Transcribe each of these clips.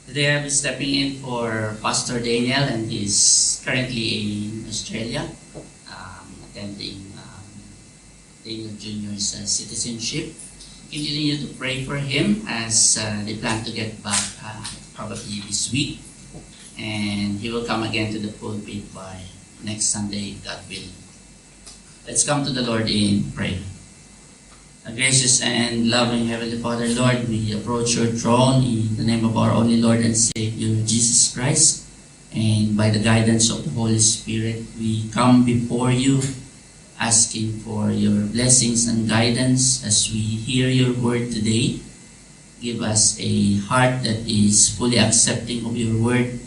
Today I'll be stepping in for Pastor Daniel, and he's currently in Australia, attending Daniel Jr.'s citizenship. Continue to pray for him as they plan to get back probably this week, and he will come again to the pulpit by next Sunday, God willing. Let's come to the Lord in prayer. Gracious and loving Heavenly Father, Lord, we approach your throne in the name of our only Lord and Savior, Jesus Christ. And by the guidance of the Holy Spirit, we come before you asking for your blessings and guidance as we hear your word today. Give us a heart that is fully accepting of your word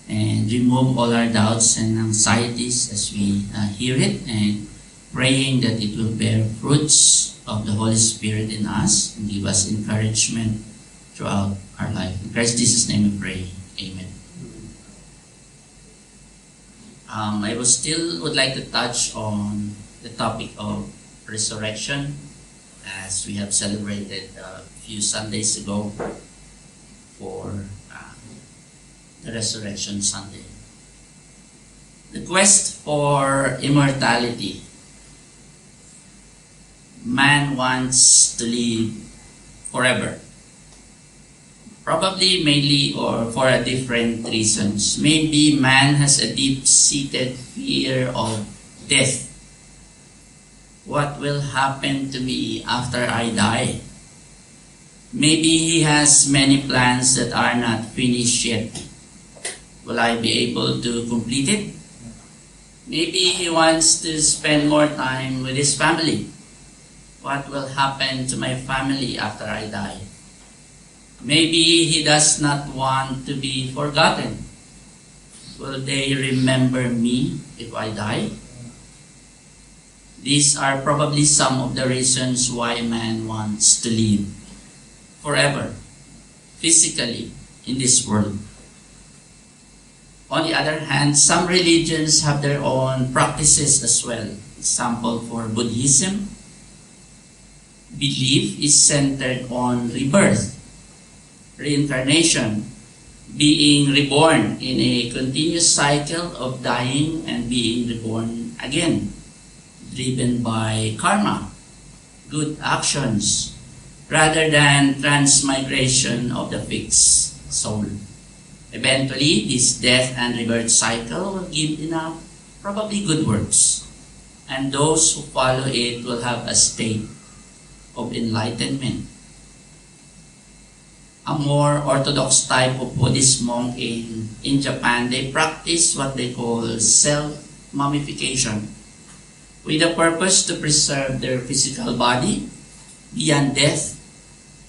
and remove all our doubts and anxieties as we hear it, and praying that it will bear fruits of the Holy Spirit in us and give us encouragement throughout our life. In Christ Jesus' name we pray. Amen. I would like to touch on the topic of resurrection, as we have celebrated a few Sundays ago for the Resurrection Sunday. The quest for immortality. Man wants to live forever. Probably mainly or for a different reasons. Maybe man has a deep-seated fear of death. What will happen to me after I die? Maybe he has many plans that are not finished yet. Will I be able to complete it? Maybe he wants to spend more time with his family. What will happen to my family after I die? Maybe he does not want to be forgotten. Will they remember me if I die? These are probably some of the reasons why man wants to live forever, physically, in this world. On the other hand, some religions have their own practices as well. Example, for Buddhism, belief is centered on rebirth, reincarnation, being reborn in a continuous cycle of dying and being reborn again, driven by karma, good actions, rather than transmigration of the fixed soul. Eventually, this death and rebirth cycle will give enough, probably good works, and those who follow it will have a state of enlightenment. A more orthodox type of Buddhist monk in Japan, they practice what they call self-mummification with the purpose to preserve their physical body beyond death.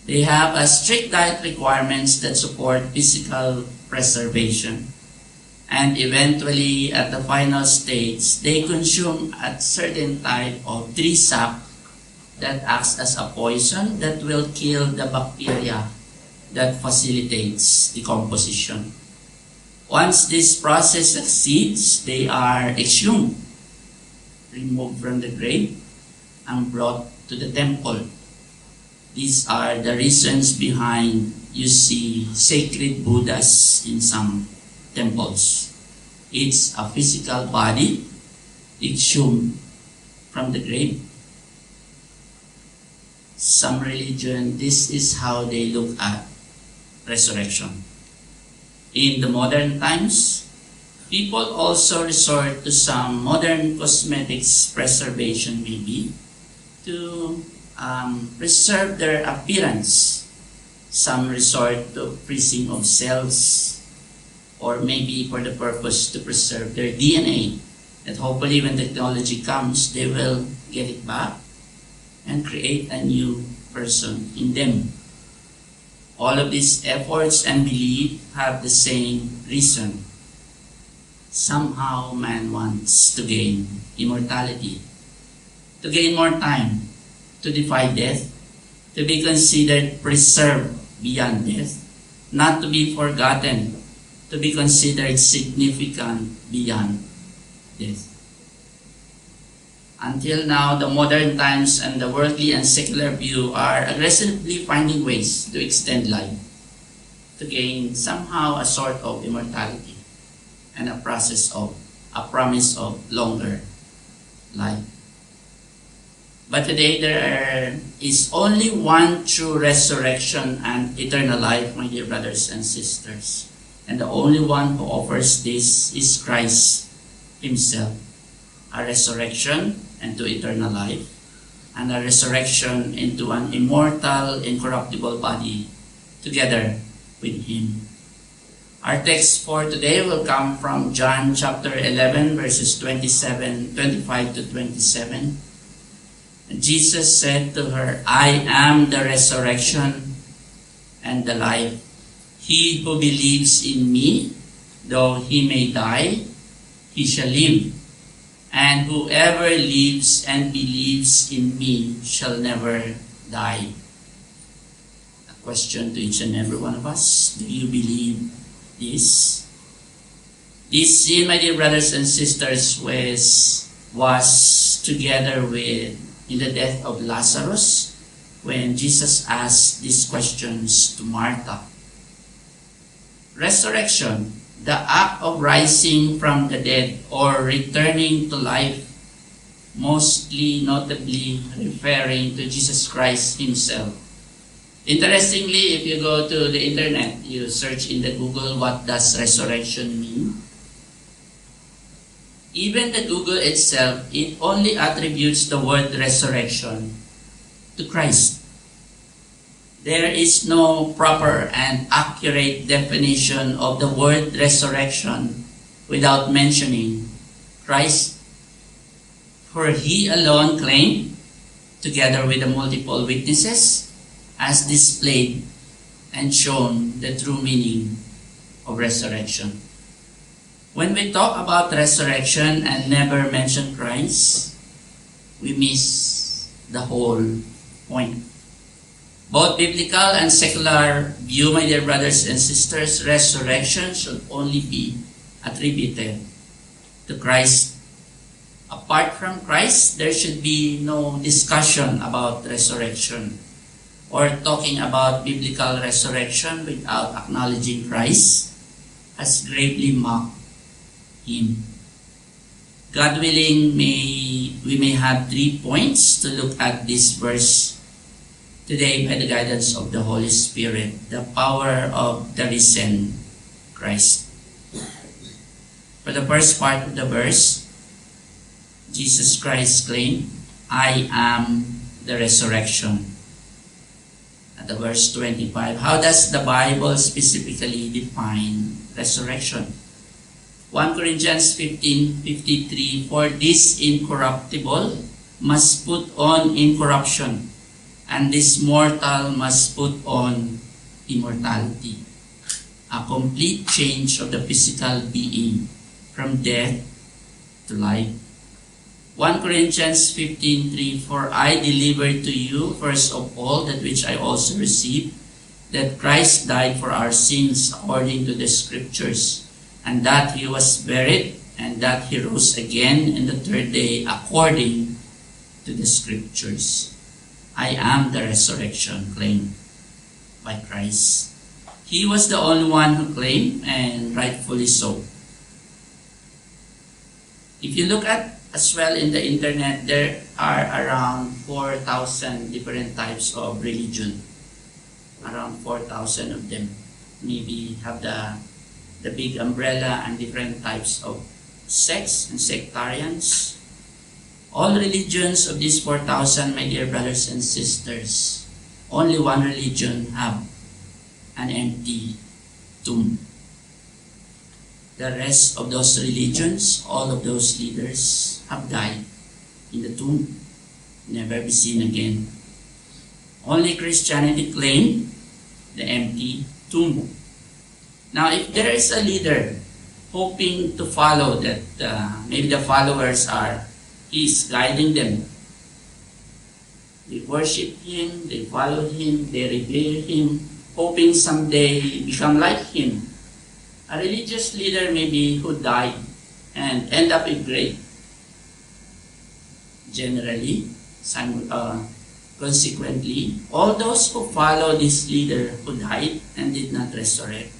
They have a strict diet requirements that support physical preservation, and eventually at the final stage, they consume a certain type of tree sap that acts as a poison that will kill the bacteria that facilitates decomposition. Once this process succeeds, they are exhumed, removed from the grave, and brought to the temple. These are the reasons behind you see sacred Buddhas in some temples. It's a physical body exhumed from the grave. Some religion, this is how they look at resurrection. In the modern times, people also resort to some modern cosmetics preservation, maybe, to preserve their appearance. Some resort to freezing of cells, or maybe for the purpose to preserve their DNA, that hopefully when technology comes, they will get it back and create a new person in them. All of these efforts and belief have the same reason. Somehow man wants to gain immortality, to gain more time, to defy death, to be considered preserved beyond death, not to be forgotten, to be considered significant beyond death. Until now, the modern times and the worldly and secular view are aggressively finding ways to extend life. to gain somehow a sort of immortality and a promise of longer life. But today there is only one true resurrection and eternal life, my dear brothers and sisters. And the only one who offers this is Christ Himself. A resurrection into eternal life, and a resurrection into an immortal, incorruptible body together with Him. Our text for today will come from John chapter 11, verses 25 to 27. Jesus said to her, I am the resurrection and the life. He who believes in me, though he may die, he shall live. And whoever lives and believes in me shall never die. A question to each and every one of us. Do you believe this? This scene, my dear brothers and sisters, was together with in the death of Lazarus when Jesus asked these questions to Martha. Resurrection, the act of rising from the dead or returning to life, mostly notably referring to Jesus Christ Himself. Interestingly, if you go to the internet, you search in the Google, what does resurrection mean? Even the Google itself, it only attributes the word resurrection to Christ. There is no proper and accurate definition of the word resurrection without mentioning Christ. For He alone claimed, together with the multiple witnesses, has displayed and shown the true meaning of resurrection. When we talk about resurrection and never mention Christ, we miss the whole point. Both biblical and secular view, my dear brothers and sisters, resurrection should only be attributed to Christ. Apart from Christ, there should be no discussion about resurrection or talking about biblical resurrection without acknowledging Christ as gravely mocked Him. God willing, we may have 3 points to look at this verse today by the guidance of the Holy Spirit, the power of the risen Christ. For the first part of the verse, Jesus Christ claimed, I am the resurrection. At the verse 25, how does the Bible specifically define resurrection? 1 Corinthians 15:53, for this incorruptible must put on incorruption, and this mortal must put on immortality. A complete change of the physical being from death to life. 1 Corinthians 15:3, for I delivered to you first of all that which I also received, that Christ died for our sins according to the Scriptures, and that He was buried, and that He rose again in the third day according to the Scriptures. I am the resurrection claimed by Christ. He was the only one who claimed, and rightfully so. If you look at as well in the internet, there are around 4,000 different types of religion. Around 4,000 of them. Maybe have the big umbrella and different types of sects and sectarians. All religions of these 4,000, my dear brothers and sisters, only one religion have an empty tomb. The rest of those religions, all of those leaders have died in the tomb, never be seen again. Only Christianity claimed the empty tomb. Now, if there is a leader hoping to follow that, maybe the followers he's guiding them. They worship him, they follow him, they revere him, hoping someday become like him. A religious leader maybe who died and end up in grave. Generally, Consequently, all those who follow this leader who died and did not resurrect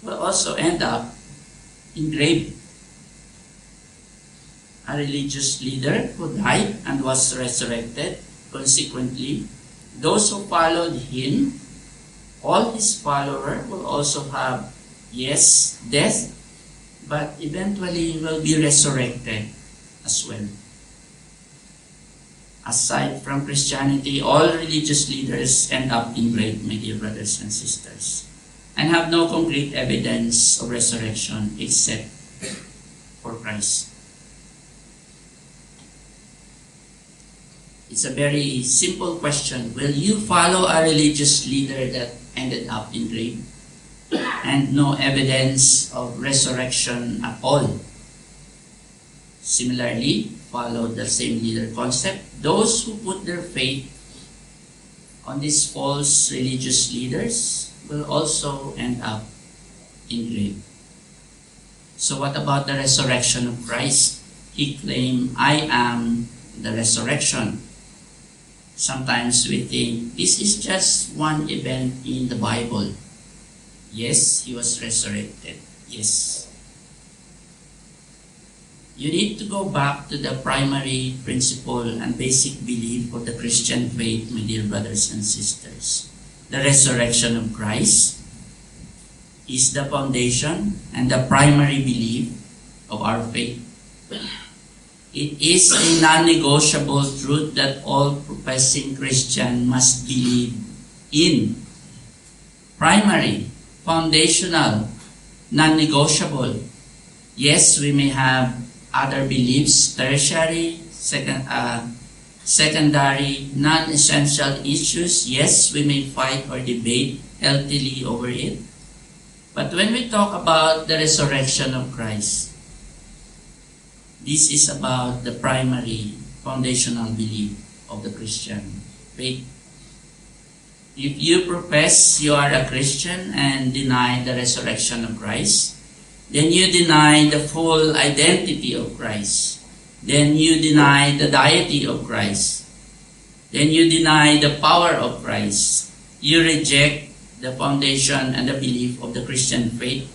will also end up in grave. A religious leader who died and was resurrected, consequently, those who followed him, all his followers will also have, yes, death, but eventually will be resurrected as well. Aside from Christianity, all religious leaders end up in grave, my dear brothers and sisters, and have no concrete evidence of resurrection except for Christ. It's a very simple question. Will you follow a religious leader that ended up in grave and no evidence of resurrection at all? Similarly, follow the same leader concept. Those who put their faith on these false religious leaders will also end up in grave. So what about the resurrection of Christ? He claimed, I am the resurrection. Sometimes we think this is just one event in the Bible. Yes, he was resurrected. Yes. You need to go back to the primary principle and basic belief of the Christian faith, my dear brothers and sisters. The resurrection of Christ is the foundation and the primary belief of our faith. It is a non-negotiable truth that all professing Christians must believe in. Primary, foundational, non-negotiable. Yes, we may have other beliefs, tertiary, secondary, non-essential issues. Yes, we may fight or debate healthily over it. But when we talk about the resurrection of Christ, this is about the primary foundational belief of the Christian faith. If you profess you are a Christian and deny the resurrection of Christ, then you deny the full identity of Christ. Then you deny the deity of Christ. Then you deny the power of Christ. You reject the foundation and the belief of the Christian faith.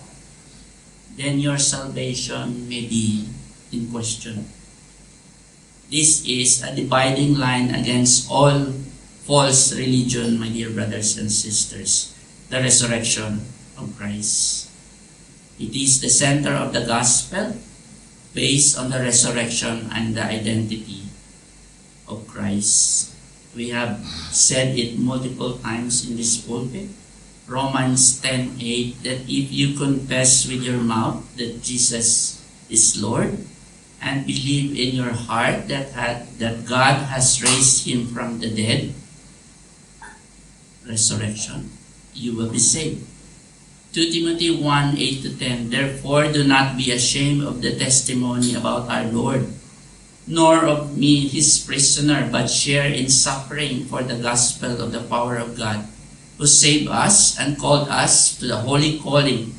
Then your salvation may be in question. This is a dividing line against all false religion, my dear brothers and sisters. The resurrection of Christ. It is the center of the gospel based on the resurrection and the identity of Christ. We have said it multiple times in this pulpit. Romans 10:8, that if you confess with your mouth that Jesus is Lord and believe in your heart that God has raised him from the dead, resurrection, you will be saved. 2 Timothy 1:8-10, therefore do not be ashamed of the testimony about our Lord, nor of me his prisoner, but share in suffering for the gospel of the power of God, who saved us and called us to the holy calling,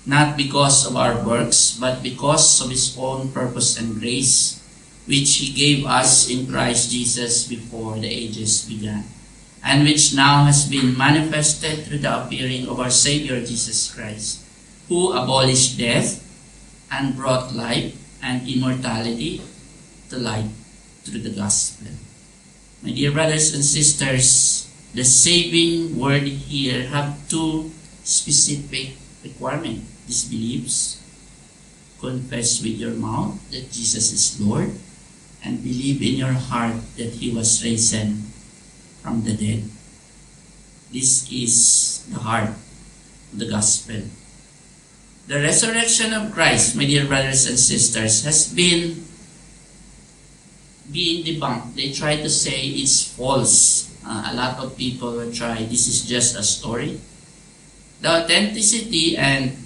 not because of our works, but because of his own purpose and grace, which he gave us in Christ Jesus before the ages began, and which now has been manifested through the appearing of our Savior Jesus Christ, who abolished death and brought life and immortality to light through the gospel. My dear brothers and sisters, the saving word here have two specific requirements. These beliefs: confess with your mouth that Jesus is Lord, and believe in your heart that he was risen from the dead. This is the heart of the gospel. The resurrection of Christ, my dear brothers and sisters, has been being debunked. They try to say it's false. A lot of people will try, this is just a story. The authenticity and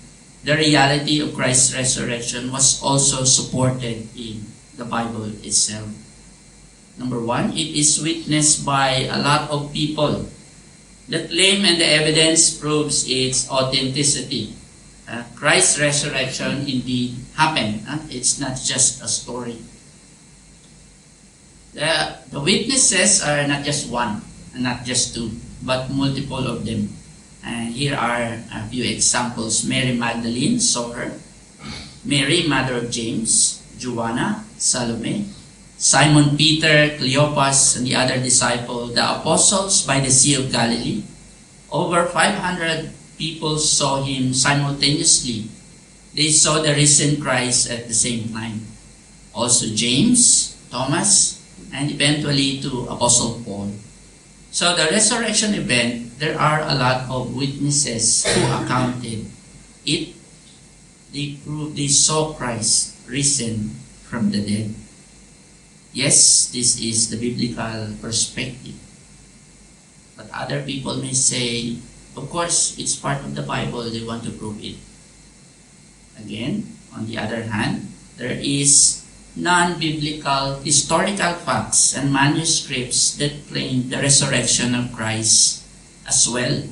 the reality of Christ's resurrection was also supported in the Bible itself. Number one, it is witnessed by a lot of people. The claim and the evidence proves its authenticity. Christ's resurrection indeed happened. It's not just a story. The witnesses are not just one, and not just two, but multiple of them. And here are a few examples. Mary Magdalene saw her. Mary, mother of James, Joanna, Salome, Simon Peter, Cleopas, and the other disciple, the apostles by the Sea of Galilee. Over 500 people saw him simultaneously. They saw the risen Christ at the same time. Also James, Thomas, and eventually to Apostle Paul. So the resurrection event, there are a lot of witnesses who accounted it. They saw Christ risen from the dead. Yes, this is the biblical perspective. But other people may say, of course, it's part of the Bible, they want to prove it. Again, on the other hand, there is non-biblical historical facts and manuscripts that claim the resurrection of Christ as well.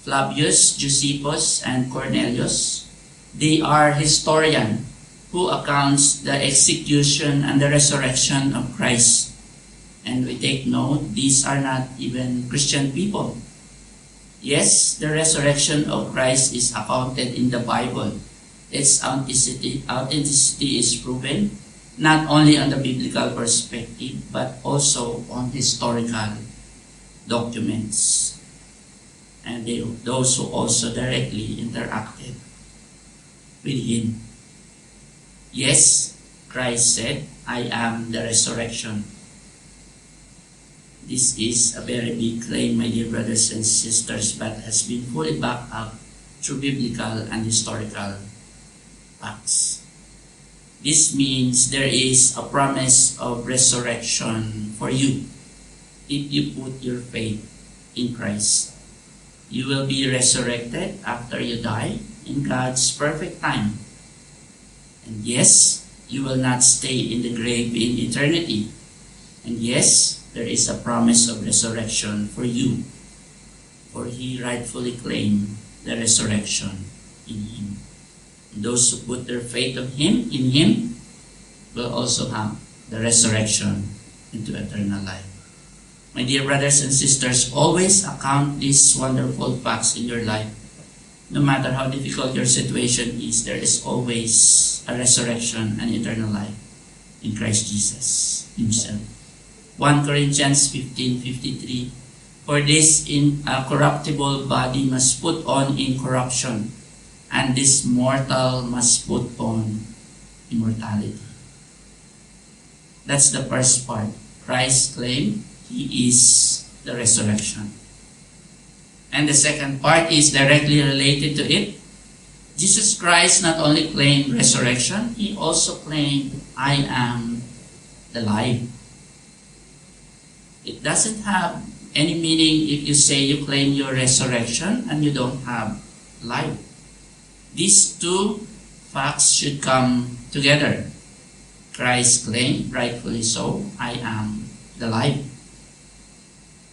Flavius, Josephus, and Cornelius, they are historians who accounts the execution and the resurrection of Christ. And we take note, these are not even Christian people. Yes, the resurrection of Christ is accounted in the Bible. Its authenticity is proven not only on the biblical perspective, but also on historical documents. And those who also directly interacted with him. Yes, Christ said, I am the resurrection. This is a very big claim, my dear brothers and sisters, but has been fully backed up through biblical and historical facts. This means there is a promise of resurrection for you if you put your faith in Christ. You will be resurrected after you die in God's perfect time. And yes, you will not stay in the grave in eternity. And yes, there is a promise of resurrection for you, for he rightfully claimed the resurrection in him. And those who put their faith in him will also have the resurrection into eternal life. My dear brothers and sisters, always account these wonderful facts in your life. No matter how difficult your situation is, there is always a resurrection and eternal life in Christ Jesus himself. 1 Corinthians 15:53. For this incorruptible body must put on incorruption, and this mortal must put on immortality. That's the first part. Christ claimed he is the resurrection. And the second part is directly related to it. Jesus Christ not only claimed resurrection, he also claimed, I am the life. It doesn't have any meaning if you say you claim your resurrection and you don't have life. These two facts should come together. Christ claimed, rightfully so, I am the life.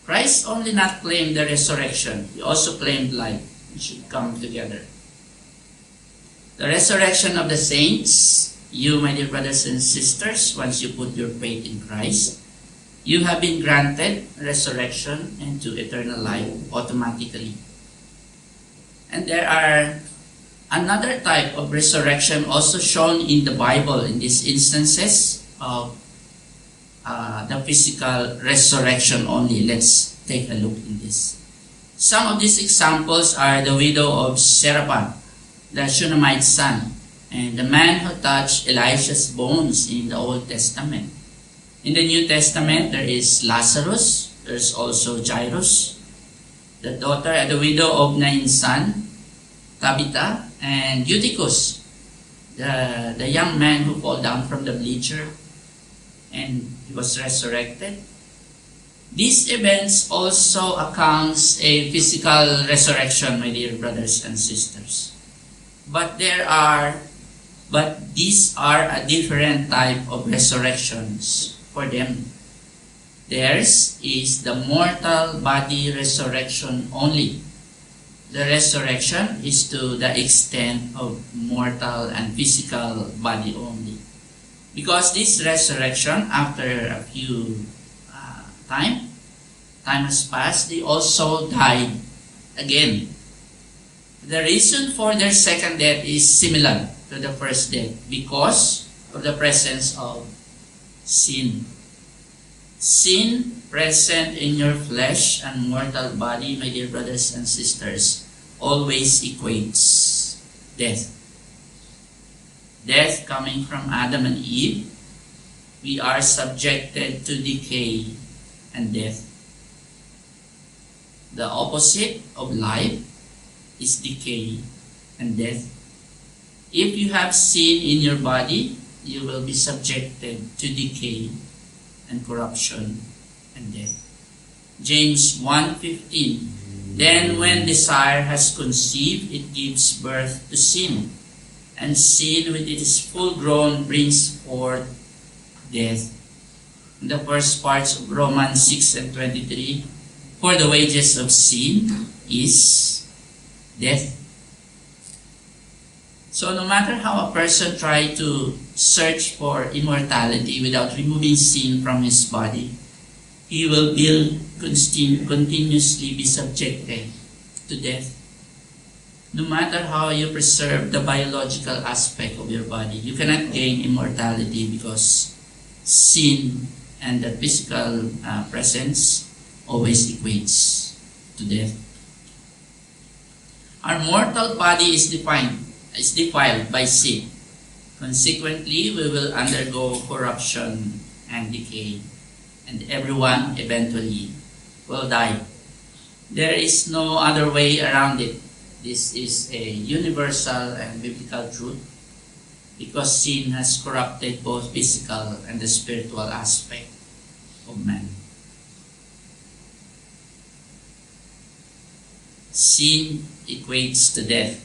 Christ only not claimed the resurrection, he also claimed life. It should come together. The resurrection of the saints, you, my dear brothers and sisters, once you put your faith in Christ, you have been granted resurrection into eternal life automatically. And there are another type of resurrection also shown in the Bible in these instances of the physical resurrection only. Let's take a look in this. Some of these examples are the widow of Zarephath, the Shunammite son, and the man who touched Elisha's bones in the Old Testament. In the New Testament, there is Lazarus, there's also Jairus, the daughter and the widow of Nain's son, Tabitha, and Eutychus, the young man who fell down from the bleacher and he was resurrected. These events also accounts a physical resurrection, my dear brothers and sisters. But these are a different type of resurrections for them. Theirs is the mortal body resurrection only. The resurrection is to the extent of mortal and physical body only. Because this resurrection, after a few time has passed, they also died again. The reason for their second death is similar to the first death because of the presence of sin. Sin present in your flesh and mortal body, my dear brothers and sisters, always equates death. Death coming from Adam and Eve, we are subjected to decay and death. The opposite of life is decay and death. If you have sin in your body, you will be subjected to decay and corruption and death. James 1:15. Then when desire has conceived, it gives birth to sin. And sin, when it is full grown, brings forth death. In the first parts of Romans 6:23, for the wages of sin is death. So no matter how a person tries to search for immortality without removing sin from his body, he will continuously be subjected to death. No matter how you preserve the biological aspect of your body, you cannot gain immortality because sin and the physical presence always equates to death. Our mortal body is defiled by sin. Consequently, we will undergo corruption and decay, and everyone eventually will die. There is no other way around it. This is a universal and biblical truth because sin has corrupted both physical and the spiritual aspect of man. Sin equates to death.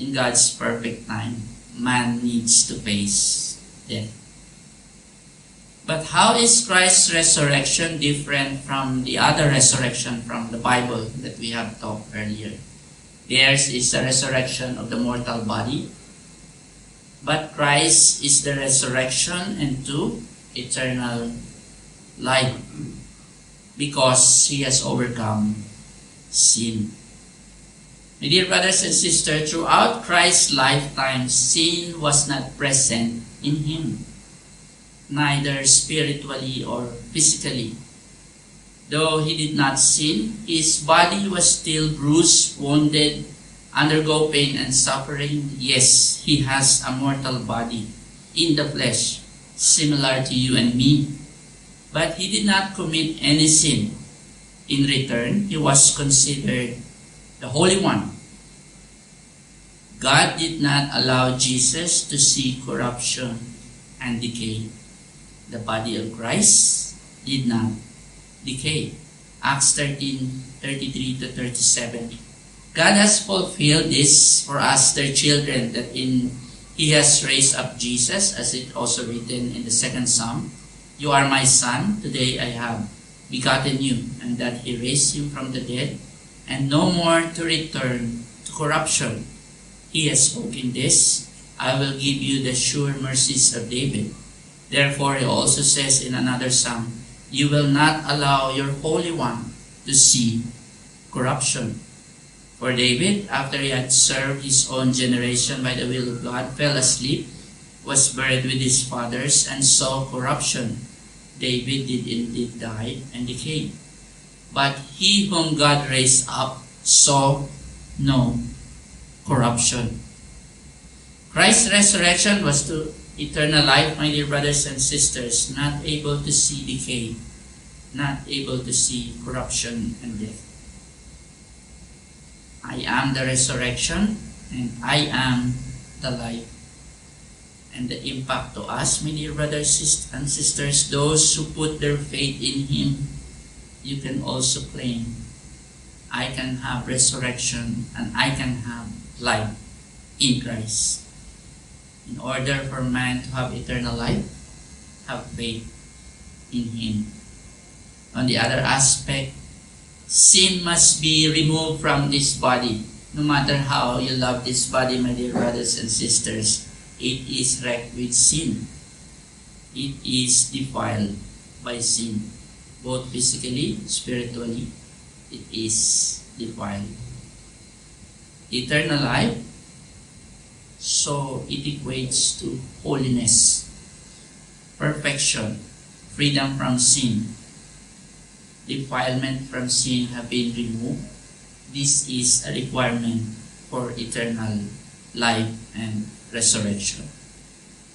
In God's perfect time, man needs to face death. But how is Christ's resurrection different from the other resurrection from the Bible that we have talked earlier? Theirs is the resurrection of the mortal body, but Christ is the resurrection into eternal life because He has overcome sin. My dear brothers and sisters, throughout Christ's lifetime, sin was not present in Him, neither spiritually or physically. Though He did not sin, His body was still bruised, wounded, undergo pain and suffering. Yes, He has a mortal body in the flesh, similar to you and me. But He did not commit any sin. In return, He was considered the Holy One. God did not allow Jesus to see corruption and decay. The body of Christ did not decay. Acts 13:33-37. God has fulfilled this for us, their children, that He has raised up Jesus, as it also written in the second Psalm. You are my son, today I have begotten you, and that He raised Him from the dead, and no more to return to corruption. He has spoken this, I will give you the sure mercies of David. Therefore, He also says in another Psalm, you will not allow your Holy One to see corruption. For David, after he had served his own generation by the will of God, fell asleep, was buried with his fathers, and saw corruption. David did indeed die and decay. But he whom God raised up saw no corruption. Christ's resurrection was to eternal life, my dear brothers and sisters, not able to see decay, not able to see corruption and death. I am the resurrection and I am the life. And the impact to us, my dear brothers and sisters, those who put their faith in Him, you can also claim, I can have resurrection and I can have life in Christ. In order for man to have eternal life, have faith in Him. On the other aspect, sin must be removed from this body. No matter how you love this body, my dear brothers and sisters, it is wrecked with sin. it is defiled by sin. Both physically, spiritually, it is defiled. Eternal life, so it equates to holiness, perfection, freedom from sin, defilement from sin have been removed. This is a requirement for eternal life and resurrection.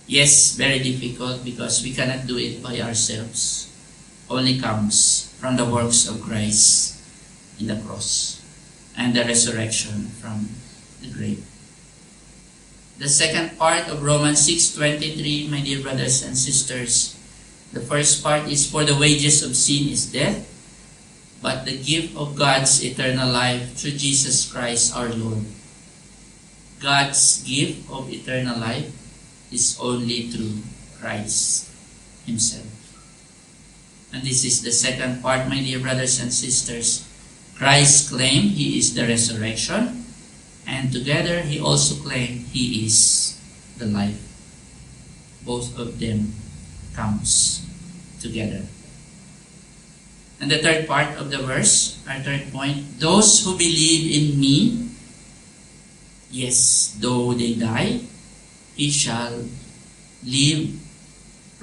Yes, very difficult because we cannot do it by ourselves. Only comes from the works of Christ in the cross and the resurrection from the grave. The second part of Romans 6:23, my dear brothers and sisters, the first part is, for the wages of sin is death, but the gift of God's eternal life through Jesus Christ our Lord. God's gift of eternal life is only through Christ Himself. And this is the second part, my dear brothers and sisters. Christ claimed He is the resurrection, and together He also claimed He is the life. Both of them comes together. And the third part of the verse, our third point, those who believe in me, yes, though they die, he shall live.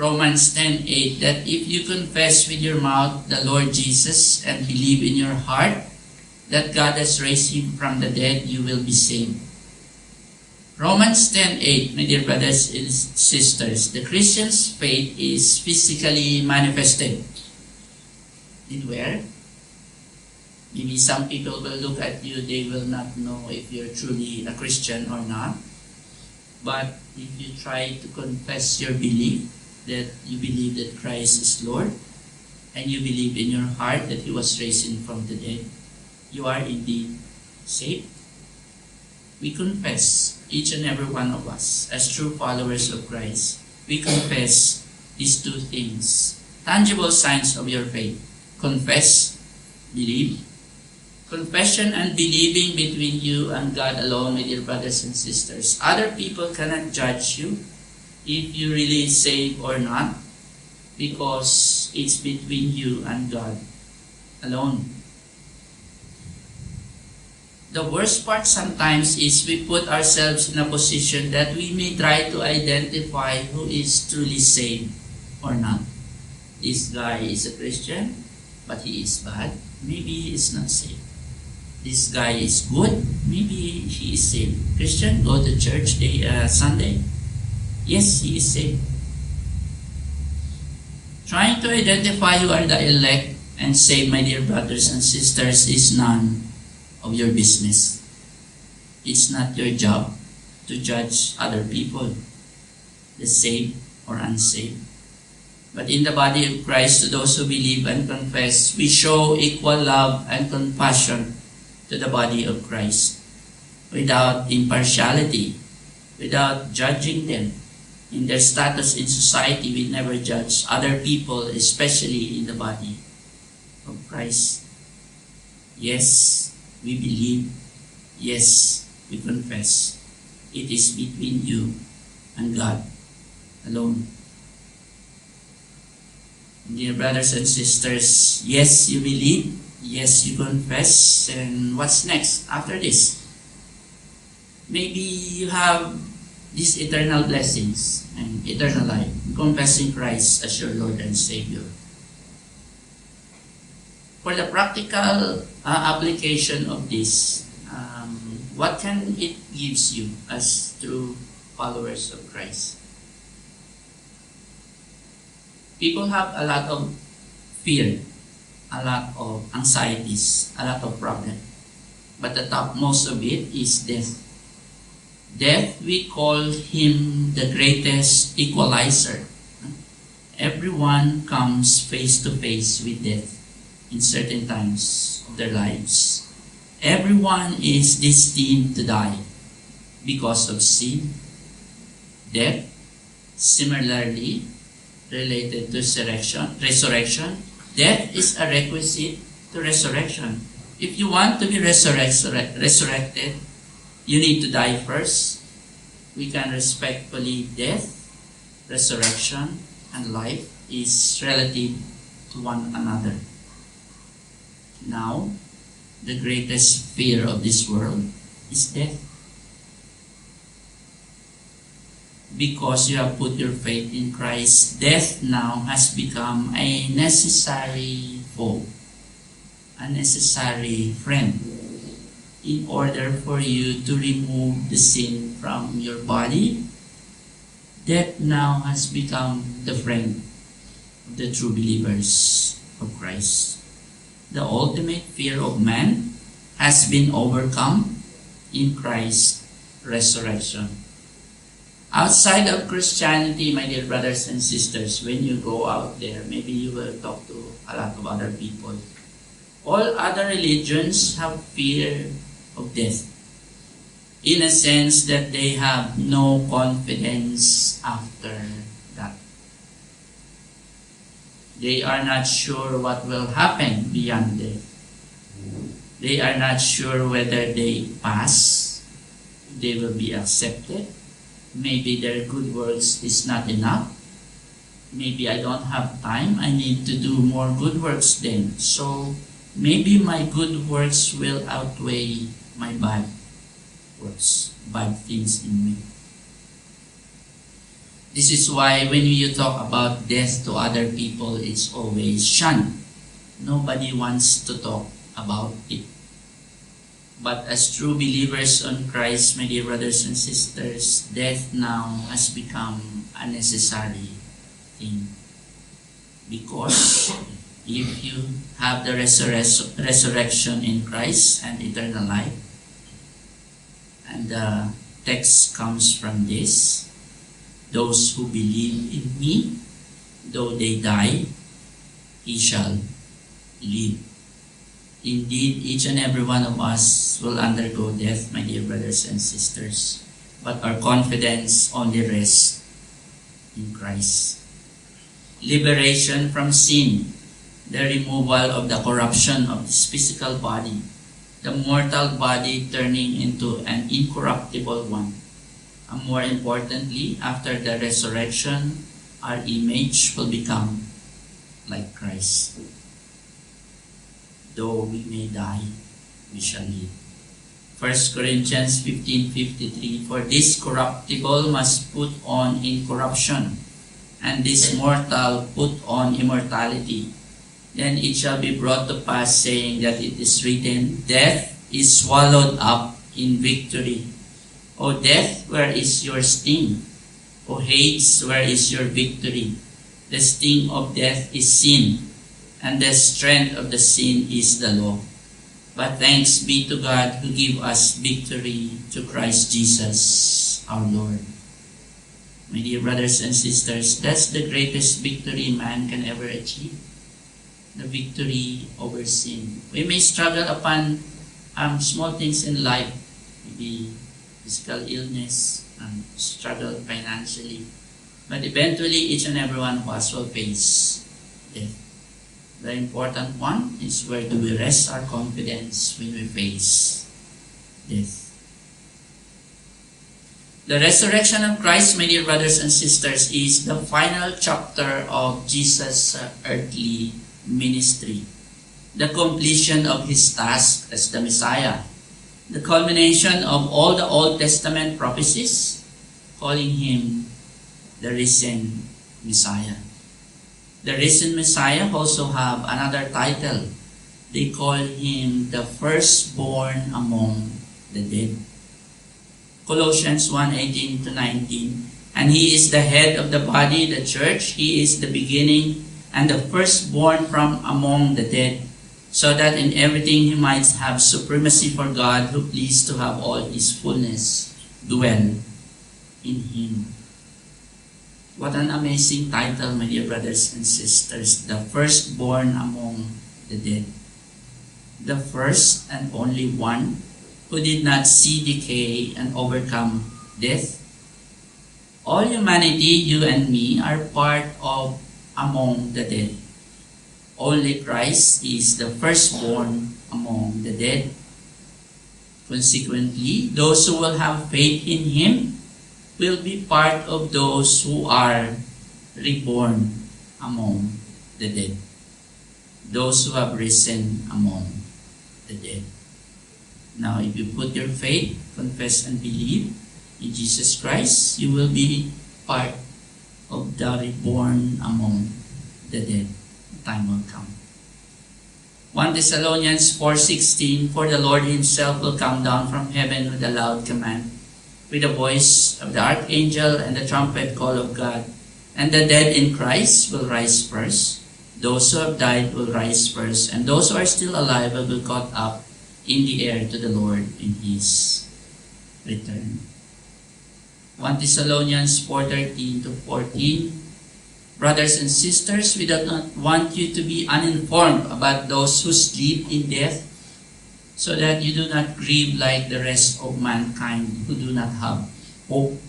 Romans 10:8, that if you confess with your mouth the Lord Jesus and believe in your heart that God has raised Him from the dead, you will be saved. Romans 10:8, my dear brothers and sisters, the Christian's faith is physically manifested. In where? Maybe some people will look at you, they will not know if you're truly a Christian or not. But if you try to confess your belief, that you believe that Christ is Lord, and you believe in your heart that He was raised from the dead, you are indeed saved. We confess, each and every one of us, as true followers of Christ, we confess these two things, tangible signs of your faith. Confess, believe. Confession and believing between you and God alone, my dear brothers and sisters. Other people cannot judge you if you really saved or not, because it's between you and God alone. The worst part sometimes is we put ourselves in a position that we may try to identify who is truly saved or not. This guy is a Christian, but he is bad. Maybe he is not saved. This guy is good. Maybe he is saved. Christian, go to church Sunday. Yes, he is saved. Trying to identify who are the elect and saved, my dear brothers and sisters, is none of your business. It's not your job to judge other people, the saved or unsaved. But in the body of Christ, to those who believe and confess, we show equal love and compassion to the body of Christ, without impartiality, without judging them in their status in society. We never judge other people, especially in the body of Christ. Yes, we believe. Yes, we confess. It is between you and God alone. Dear brothers and sisters, yes, you believe. Yes, you confess. And what's next after this? Maybe you have these eternal blessings and eternal life, confessing Christ as your Lord and Savior. For the practical application of this, what can it gives you as true followers of Christ? People have a lot of fear, a lot of anxieties, a lot of problems. But the topmost of it is death. Death, we call him the greatest equalizer. Everyone comes face to face with death in certain times of their lives. Everyone is destined to die because of sin. Death, similarly related to resurrection. Death is a requisite to resurrection. If you want to be resurrected, you need to die first. We can respectfully death, resurrection, and life is relative to one another. Now, the greatest fear of this world is death. Because you have put your faith in Christ, death now has become a necessary foe, a necessary friend, in order for you to remove the sin from your body. Death now has become the friend of the true believers of Christ. The ultimate fear of man has been overcome in Christ's resurrection. Outside of Christianity, my dear brothers and sisters, when you go out there, maybe you will talk to a lot of other people. All other religions have fear of death, in a sense that they have no confidence after that. They are not sure what will happen beyond death. They are not sure whether they pass, they will be accepted. Maybe their good works is not enough. Maybe I don't have time. I need to do more good works then. So maybe my good works will outweigh my bad works, bad things in me. This is why when you talk about death to other people, it's always shunned. Nobody wants to talk about it. But as true believers on Christ, my dear brothers and sisters, death now has become a necessary thing. Because if you have the resurrection in Christ and eternal life, and the text comes from this, those who believe in me, though they die, he shall live. Indeed, each and every one of us will undergo death, my dear brothers and sisters. But our confidence only rests in Christ. Liberation from sin, the removal of the corruption of this physical body, the mortal body turning into an incorruptible one. And more importantly, after the resurrection, our image will become like Christ. Though we may die, we shall live. 1 Corinthians 15:53, for this corruptible must put on incorruption, and this mortal put on immortality. Then it shall be brought to pass, saying that it is written, death is swallowed up in victory. O death, where is your sting? O Hades, where is your victory? The sting of death is sin, and the strength of the sin is the law. But thanks be to God who gave us victory through Christ Jesus our Lord. My dear brothers and sisters, that's the greatest victory man can ever achieve. The victory over sin. We may struggle upon small things in life, maybe physical illness, and struggle financially. But eventually, each and every one of us will face death. The important one is, where do we rest our confidence when we face death? The resurrection of Christ, my dear brothers and sisters, is the final chapter of Jesus' earthly ministry. The completion of his task as the Messiah. The culmination of all the Old Testament prophecies, calling him the risen Messiah. The risen Messiah also have another title. They call him the firstborn among the dead. Colossians 1:18-19. And he is the head of the body, the church. He is the beginning and the firstborn from among the dead, so that in everything he might have supremacy for God, who pleased to have all his fullness dwell in him. What an amazing title, my dear brothers and sisters. The firstborn among the dead. The first and only one who did not see decay and overcome death. All humanity, you and me, are part of among the dead. Only Christ is the firstborn among the dead. Consequently, those who will have faith in him will be part of those who are reborn among the dead. Those who have risen among the dead. Now, if you put your faith, confess, and believe in Jesus Christ, you will be part of the reborn among the dead. The time will come. 1 Thessalonians 4:16, For the Lord himself will come down from heaven with a loud command, with the voice of the archangel and the trumpet call of God, and the dead in Christ will rise first. Those who have died will rise first, and those who are still alive will be caught up in the air to the Lord in his return. 1 Thessalonians 4:13 to 14. Brothers and sisters, we do not want you to be uninformed about those who sleep in death, so that you do not grieve like the rest of mankind who do not have hope.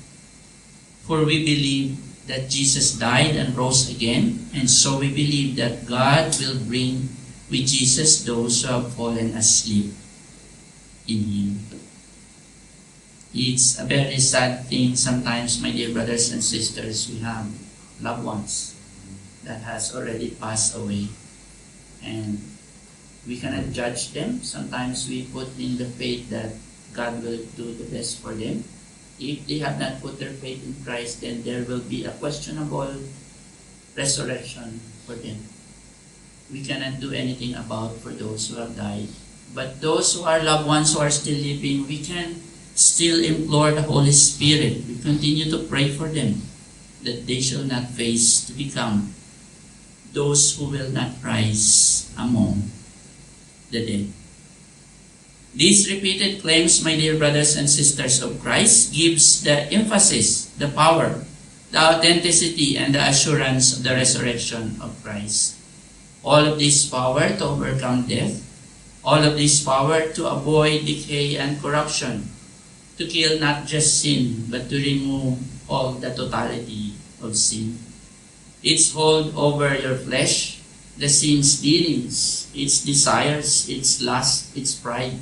For we believe that Jesus died and rose again, and so we believe that God will bring with Jesus those who have fallen asleep in him. It's a very sad thing sometimes, my dear brothers and sisters, we have loved ones that has already passed away, and we cannot judge them. Sometimes we put in the faith that God will do the best for them. If they have not put their faith in Christ, then there will be a questionable resurrection for them. We cannot do anything about for those who have died. But those who are loved ones who are still living, we can still implore the Holy Spirit. We continue to pray for them, that they shall not face to become those who will not rise among the dead. These repeated claims, my dear brothers and sisters of Christ, gives the emphasis, the power, the authenticity, and the assurance of the resurrection of Christ. All of this power to overcome death, all of this power to avoid decay and corruption, to kill not just sin, but to remove all the totality of sin. Its hold over your flesh, the sin's dealings, its desires, its lust, its pride,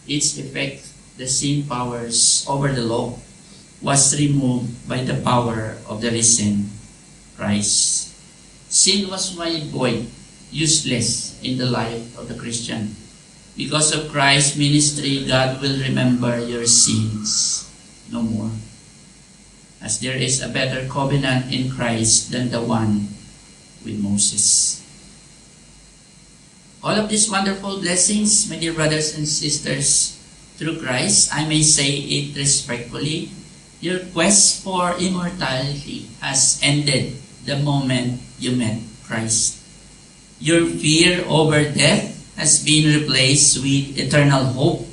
its effect, the sin powers over the law, was removed by the power of the risen Christ. Sin was made void, useless in the life of the Christian. Because of Christ's ministry, God will remember your sins no more. As there is a better covenant in Christ than the one with Moses. All of these wonderful blessings, my dear brothers and sisters, through Christ, I may say it respectfully, your quest for immortality has ended the moment you met Christ. Your fear over death has been replaced with eternal hope.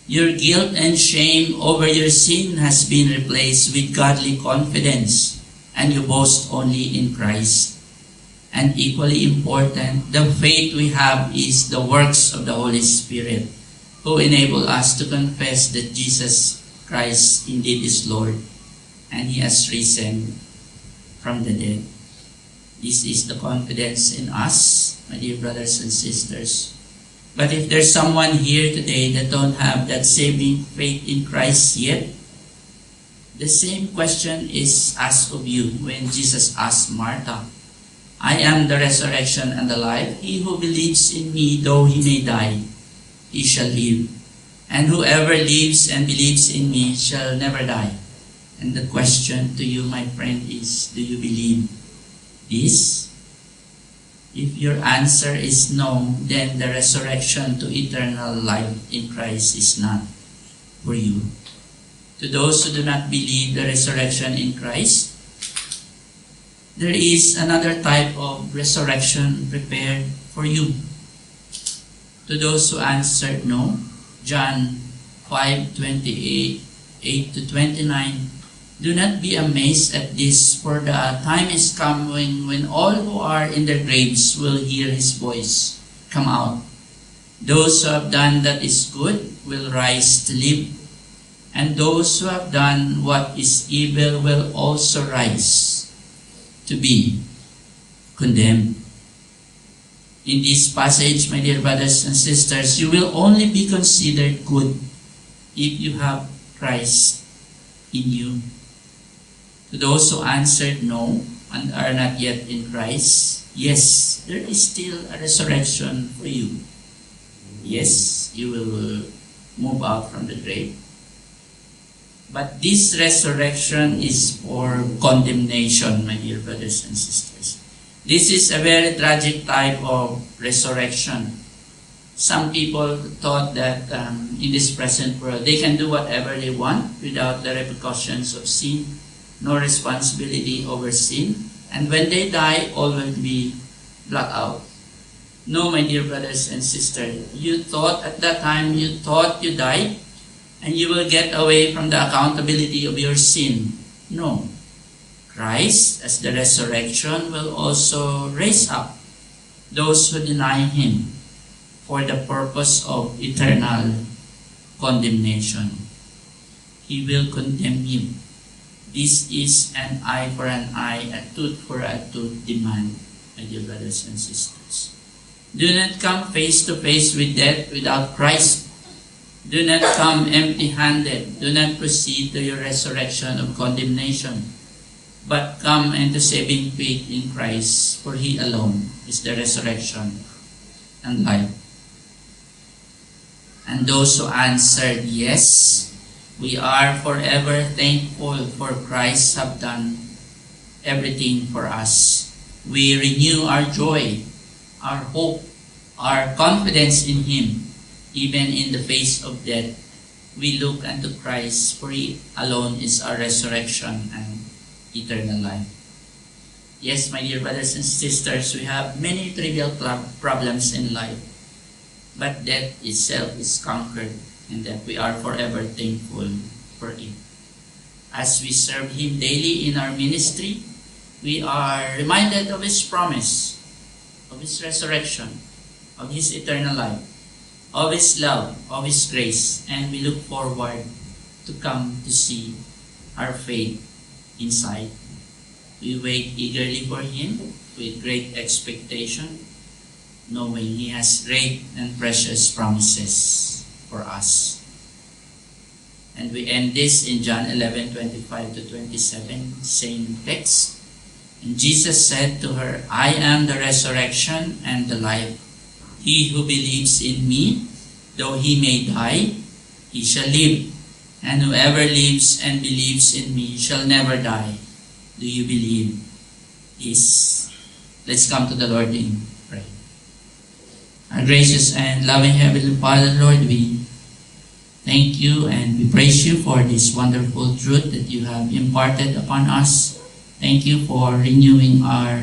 Your guilt and shame over your sin has been replaced with godly confidence, and you boast only in Christ. And equally important, the faith we have is the works of the Holy Spirit, who enable us to confess that Jesus Christ indeed is Lord, and He has risen from the dead. This is the confidence in us, my dear brothers and sisters. But if there's someone here today that don't have that saving faith in Christ yet, the same question is asked of you when Jesus asked Martha, I am the resurrection and the life. He who believes in me, though he may die, he shall live. And whoever lives and believes in me shall never die. And the question to you, my friend, is, do you believe this? If your answer is no, then the resurrection to eternal life in Christ is not for you. To those who do not believe the resurrection in Christ, there is another type of resurrection prepared for you. To those who answered no, John 5:28, 8 to 29, do not be amazed at this, for the time is coming when all who are in their graves will hear His voice come out. Those who have done that is good will rise to live, and those who have done what is evil will also rise to be condemned. In this passage, my dear brothers and sisters, you will only be considered good if you have Christ in you. To those who answered no, and are not yet in Christ, yes, there is still a resurrection for you. Yes, you will move out from the grave. But this resurrection is for condemnation, my dear brothers and sisters. This is a very tragic type of resurrection. Some people thought that in this present world, they can do whatever they want without the repercussions of sin, no responsibility over sin. And when they die, all will be blotted out. No, my dear brothers and sisters, you thought at that time, you thought you died, and you will get away from the accountability of your sin. No. Christ, as the resurrection, will also raise up those who deny Him for the purpose of eternal condemnation. He will condemn you. This is an eye for an eye, a tooth for a tooth demand, my dear brothers and sisters. Do not come face to face with death without Christ. Do not come empty-handed. Do not proceed to your resurrection of condemnation, but come into saving faith in Christ, for He alone is the resurrection and life. And those who answered yes, we are forever thankful, for Christ have done everything for us. We renew our joy, our hope, our confidence in Him. Even in the face of death, we look unto Christ, for He alone is our resurrection and eternal life. Yes, my dear brothers and sisters, we have many trivial problems in life, but death itself is conquered, and that we are forever thankful for it. As we serve Him daily in our ministry, we are reminded of His promise, of His resurrection, of His eternal life, of His love, of His grace, and we look forward to come to see our faith inside. We wait eagerly for Him with great expectation, knowing He has great and precious promises for us. And we end this in John 11:25 to 27, same text. And Jesus said to her, I am the resurrection and the life. He who believes in me, though he may die, he shall live. And whoever lives and believes in me shall never die. Do you believe this? Let's come to the Lord in prayer. Our gracious and loving Heavenly Father, Lord, we thank you and we praise you for this wonderful truth that you have imparted upon us. Thank you for renewing our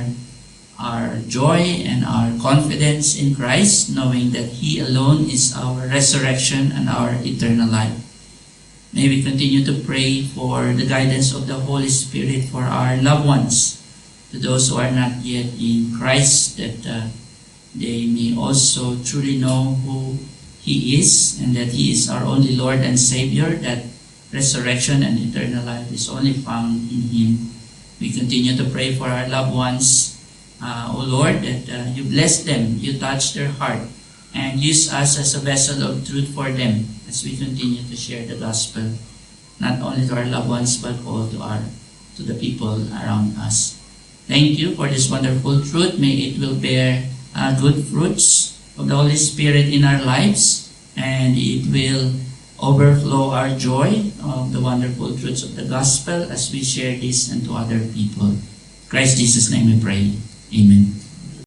joy and our confidence in Christ, knowing that He alone is our resurrection and our eternal life. May we continue to pray for the guidance of the Holy Spirit for our loved ones, to those who are not yet in Christ, that they may also truly know who He is, and that He is our only Lord and Savior, that resurrection and eternal life is only found in Him. We continue to pray for our loved ones, O Lord, that you bless them, you touch their heart, and use us as a vessel of truth for them as we continue to share the gospel, not only to our loved ones, but all to the people around us. Thank you for this wonderful truth. May it will bear good fruits of the Holy Spirit in our lives, and it will overflow our joy of the wonderful truths of the gospel as we share this unto other people. In Christ Jesus' name we pray. Amen.